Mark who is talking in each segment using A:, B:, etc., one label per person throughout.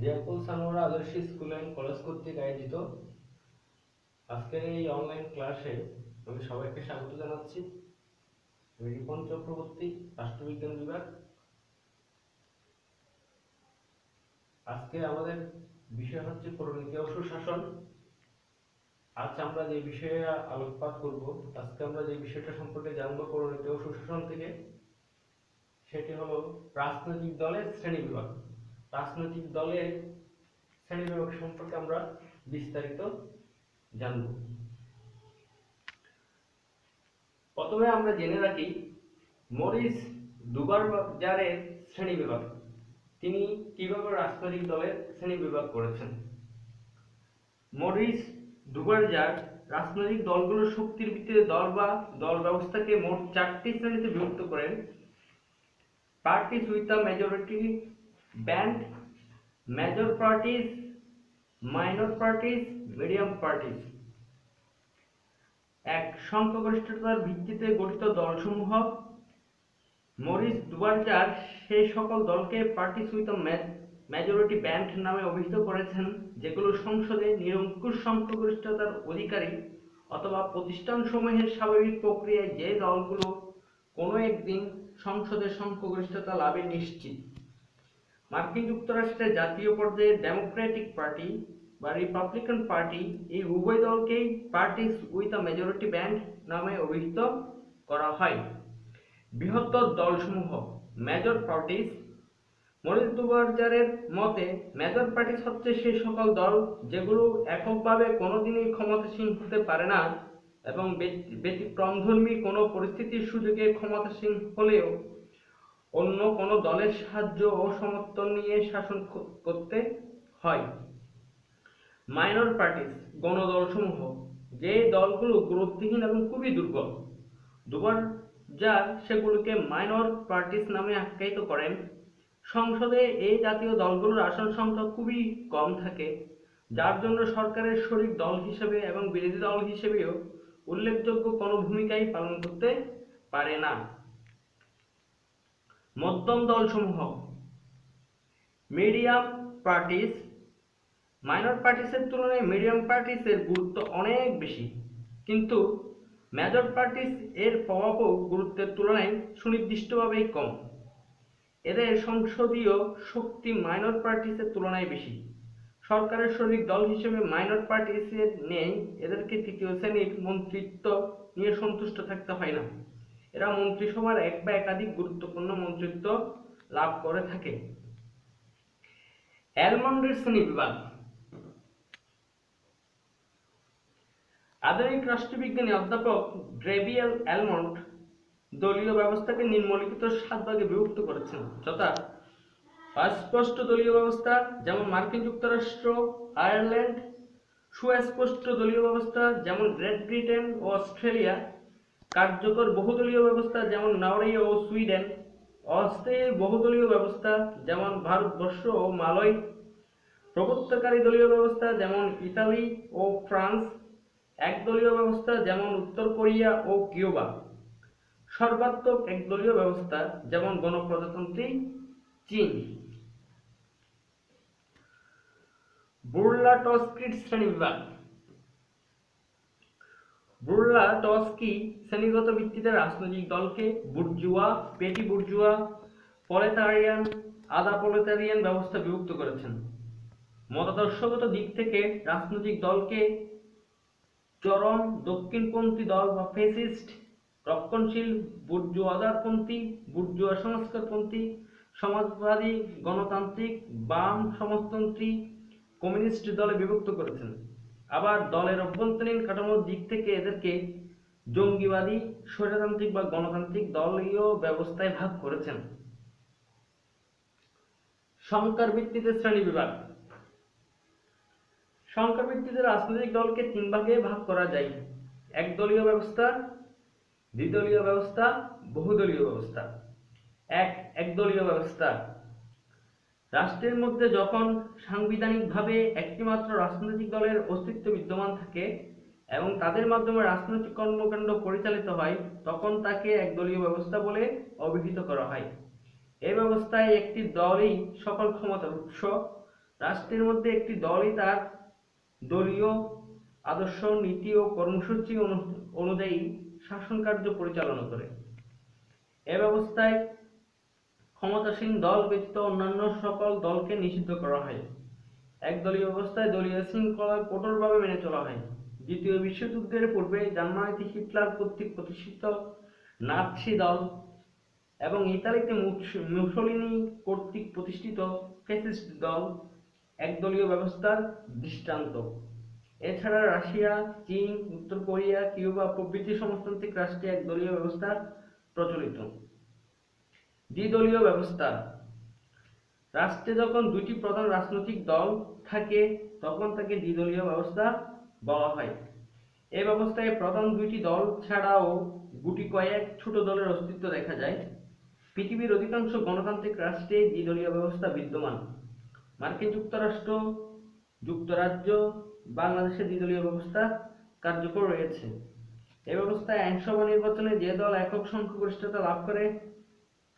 A: দিয়াকুল সানোয়ারা আদর্শ school and college কর্তৃক আয়োজিত আজকের এই অনলাইন ক্লাসে আমি সবাইকে স্বাগত জানাচ্ছি। আমি রিপন চক্রবর্তী, রাষ্ট্রবিজ্ঞান বিভাগ। আজকে আমাদের বিষয় হচ্ছে পরিণতি ও সুশাসন। আজ আমরা যে বিষয়ে আলোকপাত করব, আজকে আমরা যে বিষয়টা সম্পর্কে জানবো পরিণতি ও সুশাসন থেকে, সেটি হলো রাজনৈতিক দলের শ্রেণীবিভাগ। রাজনৈতিক দলের শ্রেণীবিভাগ সম্পর্কে আমরা বিস্তারিত জানব। প্রথমে আমরা জেনে রাখি মরিস দুবারজারের শ্রেণীবিভাগ। তিনি কিভাবে রাজনৈতিক দলের শ্রেণীবিভাগ করেছেন। মরিস দুবারজার রাজনৈতিক দলগুলোর শক্তির ভিত্তিতে দল বা দল ব্যবস্থাকে মোট 4টি শ্রেণীতে বিভক্ত করেন: parties with the majority band, major parties, minor parties, medium parties. এক, সংখ্যাগরিষ্ঠতার ভিত্তিতে গঠিত দলসমূহ। মরিস দুবারজার সেই সকল দলকে পার্টিস উইথ মেজরিটি ব্যান্ড নামে অভিহিত করেছেন যেগুলো সংসদে নিরঙ্কুশ সংখ্যাগরিষ্ঠতার অধিকারী অথবা প্রতিষ্ঠানসমূহের স্বাভাবিক প্রক্রিয়ায় যে দলগুলো কোনো একদিন সংসদের সংখ্যাগরিষ্ঠতা লাভে নিশ্চিত। মার্কিন যুক্তরাষ্ট্রের জাতীয় পর্যায়ে ডেমোক্রেটিক পার্টি বা রিপাবলিকান পার্টি এই উভয় দলকেই parties with a majority band নামে অভিহিত করা হয়। বৃহত্তর দলসমূহ মেজর পার্টিস। মরিস দুবারজারের মতে মেজর পার্টিস হচ্ছে সেই সকল দল যেগুলো এককভাবে কোনোদিনই ক্ষমতাসীন হতে পারে না এবং ব্যতিক্রমধর্মী কোনো পরিস্থিতির সুযোগে ক্ষমতাসীন হলেও অন্য কোনো দলের সাহায্য ও সমর্থন নিয়ে শাসন করতে হয়। মাইনর পার্টিস গণদলসমূহ, যে দলগুলো গুরুত্বহীন এবং খুবই দুর্বল। দুবারজার সেগুলোকে মাইনর পার্টিস নামে আখ্যায়িত করেন। সংসদে এই জাতীয় দলগুলোর আসন সংখ্যা খুবই কম থাকে, যার জন্য সরকারের শরিক দল হিসেবে এবং বিরোধী দল হিসেবেও উল্লেখযোগ্য কোনো ভূমিকাই পালন করতে পারে না। মধ্যম দলসমূহ মিডিয়াম পার্টিস। মাইনর পার্টিসের তুলনায় মিডিয়াম পার্টিসের গুরুত্ব অনেক বেশি, কিন্তু মেজর পার্টিস এর প্রভাবও গুরুত্বের তুলনায় সুনির্দিষ্টভাবেই কম। এদের সংসদীয় শক্তি মাইনর পার্টিসের তুলনায় বেশি। সরকারের শরিক দল হিসেবে মাইনর পার্টিসের নেই এদেরকে তৃতীয় শ্রেণীর মন্ত্রিত্ব নিয়ে সন্তুষ্ট থাকতে হয় না। এরা মন্ত্রিসভার এক বা একাধিক গুরুত্বপূর্ণ মন্ত্রিত্ব লাভ করে থাকে। অ্যালমন্ডের শ্রেণীবিভাগ। আধুনিক রাষ্ট্রবিজ্ঞানী অধ্যাপক গ্রেভিয়েল অ্যালমন্ড দলীয় ব্যবস্থাকে নিম্নলিখিত 7 ভাগে বিভক্ত করেছেন, যথা: অস্পষ্ট দলীয় ব্যবস্থা, যেমন মার্কিন যুক্তরাষ্ট্র, আয়ারল্যান্ড; সুস্পষ্ট দলীয় ব্যবস্থা, যেমন গ্রেট ব্রিটেন ও অস্ট্রেলিয়া; কার্যকর বহুদলীয় ব্যবস্থা, যেমন নরওয়ে ও সুইডেন; অস্থায়ী বহুদলীয় ব্যবস্থা, যেমন ভারতবর্ষ ও মালয়; প্রভুত্বকারী দলীয় ব্যবস্থা, যেমন ইতালি ও ফ্রান্স; একদলীয় ব্যবস্থা, যেমন উত্তর কোরিয়া ও কিউবা; সর্বাত্মক একদলীয় ব্যবস্থা, যেমন গণপ্রজাতন্ত্রী চীন। বুরলা-টস্কি শ্রেণীবিভাগ। বুরলা-টস্কি শ্রেণীগত ভিত্তিতে রাজনৈতিক দলকে বুর্জুয়া, পেটি বুর্জুয়া, প্রলেতারিয়ান, আধা প্রলেতারিয়ান ব্যবস্থা বিভক্ত করেছেন। মতাদর্শগত দিক থেকে রাজনৈতিক দলকে চরম দক্ষিণপন্থী দল বা ফ্যাসিস্ট, রক্ষণশীল বুর্জুয়াদারপন্থী, বুর্জুয়া সংস্কারপন্থী, সমাজবাদী, গণতান্ত্রিক, বাম সমাজতন্ত্রী, কমিউনিস্ট দলে বিভক্ত করেছেন। আবার দলের অভ্যন্তরীণ কাঠামোর দিক থেকে এদেরকে জঙ্গিবাদী, স্বৈরতান্ত্রিক বা গণতান্ত্রিক দলীয় ব্যবস্থায় ভাগ করেছেন। সংখ্যার ভিত্তিতে শ্রেণীবিভাগ। সংখ্যার ভিত্তিতে রাজনৈতিক দলকে 3 ভাগে ভাগ করা যায়: একদলীয় ব্যবস্থা, দ্বিদলীয় ব্যবস্থা, বহুদলীয় ব্যবস্থা। একদলীয় ব্যবস্থা। রাষ্ট্রের মধ্যে যখন সাংবিধানিকভাবে একটিমাত্র রাজনৈতিক দলের অস্তিত্ব বিদ্যমান থাকে এবং তাদের মাধ্যমে রাজনৈতিক কর্মকাণ্ড পরিচালিত হয়, তখন তাকে একদলীয় ব্যবস্থা বলে অভিহিত করা হয়। এই ব্যবস্থায় একটি দলই সকল ক্ষমতার উৎস। রাষ্ট্রের মধ্যে একটি দলই তার দলীয় আদর্শ, নীতি ও কর্মসূচি অনুযায়ী শাসন কার্য পরিচালনা করে। এ ব্যবস্থায় ক্ষমতাসীন দল ব্যতীত অন্যান্য সকল দলকে নিষিদ্ধ করা হয়। একদলীয় ব্যবস্থায় দলীয় শৃঙ্খলা কঠোরভাবে মেনে চলা হয়। দ্বিতীয় বিশ্বযুদ্ধের পূর্বে জার্মানিতে হিটলার কর্তৃক প্রতিষ্ঠিত নাৎসি দল এবং ইতালিতে মুসোলিনি কর্তৃক প্রতিষ্ঠিত ফ্যাসিস্ট দল একদলীয় ব্যবস্থার দৃষ্টান্ত। এছাড়া রাশিয়া, চীন, উত্তর কোরিয়া, কিউবা প্রভৃতি সমাজতান্ত্রিক রাষ্ট্রে একদলীয় ব্যবস্থা প্রচলিত। দ্বিদলীয় ব্যবস্থা। রাষ্ট্রে যখন দুইটি প্রধান রাজনৈতিক দল থাকে তখন তাকে দ্বিদলীয় ব্যবস্থা বলা হয়। এই ব্যবস্থায় প্রধান দুইটি দল ছাড়াও গুটি কয়েক ছোট দলের অস্তিত্ব দেখা যায়। পৃথিবীর অধিকাংশ গণতান্ত্রিক রাষ্ট্রে দ্বিদলীয় ব্যবস্থা বিদ্যমান। মার্কিন যুক্তরাষ্ট্র, যুক্তরাজ্য, বাংলাদেশে দ্বিদলীয় ব্যবস্থা কার্যকর রয়েছে। এই ব্যবস্থায় আইনসভা নির্বাচনে যে দল একক সংখ্যাগরিষ্ঠতা লাভ করে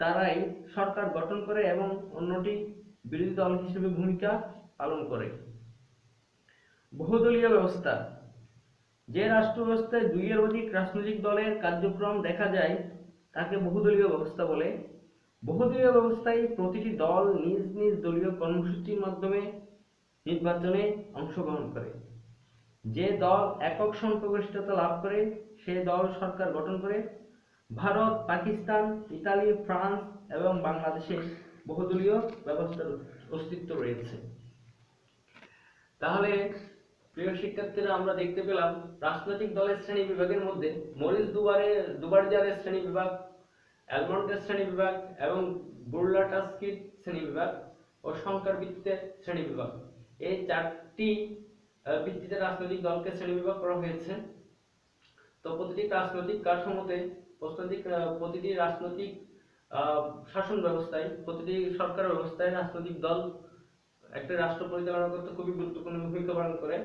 A: তারাই সরকার গঠন করে এবং অন্যটি বিরোধী দল হিসেবে ভূমিকা পালন করে। বহুদলীয় ব্যবস্থা। যে রাষ্ট্র ব্যবস্থায় দুইয়ের অধিক রাজনৈতিক দলের কার্যক্রম দেখা যায় তাকে বহুদলীয় ব্যবস্থা বলে। বহুদলীয় ব্যবস্থায় প্রতিটি দল নিজ নিজ দলীয় কর্মসূচির মাধ্যমে নির্বাচনে অংশগ্রহণ করে। যে দল একক সংখ্যাগরিষ্ঠতা লাভ করে সে দল সরকার গঠন করে। ভারত, পাকিস্তান, ইতালি, ফ্রান্স এবং বাংলাদেশে বহুদলীয় ব্যবস্থার অস্তিত্ব রয়েছে। তাহলে প্রিয় শিক্ষার্থীরা, আমরা দেখতে পেলাম রাজনৈতিক দলের শ্রেণী বিভাগের মধ্যে মরিস দুবারজারের শ্রেণী বিভাগ, অ্যালমন্টের শ্রেণী বিভাগ এবং বুরলাটাস্কির শ্রেণী বিভাগ ও সংখ্যার ভিত্তিতে শ্রেণী বিভাগ, এই চারটি ভিত্তিতে রাজনৈতিক দলকে শ্রেণী বিভাগ করা হয়েছে। তো প্রতিটি রাজনৈতিক কাঠামোতে প্রতিটি রাজনৈতিক শাসন ব্যবস্থায়, প্রতিটি সরকার ব্যবস্থায় রাজনৈতিক দল একটা রাষ্ট্র পরিচালনা করতে খুবই গুরুত্বপূর্ণ ভূমিকা পালন করে।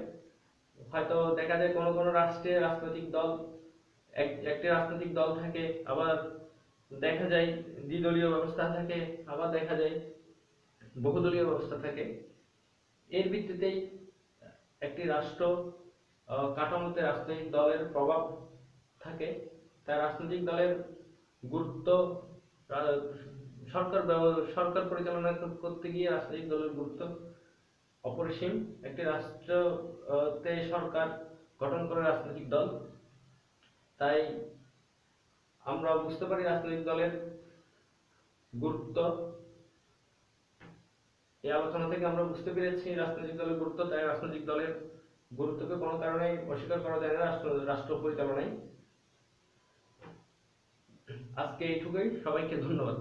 A: হয়তো দেখা যায় কোনো কোনো রাষ্ট্রে রাজনৈতিক দল একটি রাজনৈতিক দল থাকে, আবার দেখা যায় দ্বিদলীয় ব্যবস্থা থাকে, আবার দেখা যায় বহুদলীয় ব্যবস্থা থাকে। এর ভিত্তিতেই একটি রাষ্ট্র কাঠামোতে রাজনৈতিক দলের প্রভাব থাকে। তাই রাজনৈতিক দলের গুরুত্ব, সরকার পরিচালনা করতে গিয়ে রাজনৈতিক দলের গুরুত্ব অপরিসীম। একটি রাষ্ট্রতে সরকার গঠন করে রাজনৈতিক দল। তাই আমরা বুঝতে পারি রাজনৈতিক দলের গুরুত্ব। এই আলোচনা থেকে আমরা বুঝতে পেরেছি রাজনৈতিক দলের গুরুত্ব। তাই রাজনৈতিক দলের গুরুত্বকে কোনো কারণে অস্বীকার করা যায় না রাষ্ট্র পরিচালনায়। আজকে এইটুকুই। সবাইকে ধন্যবাদ।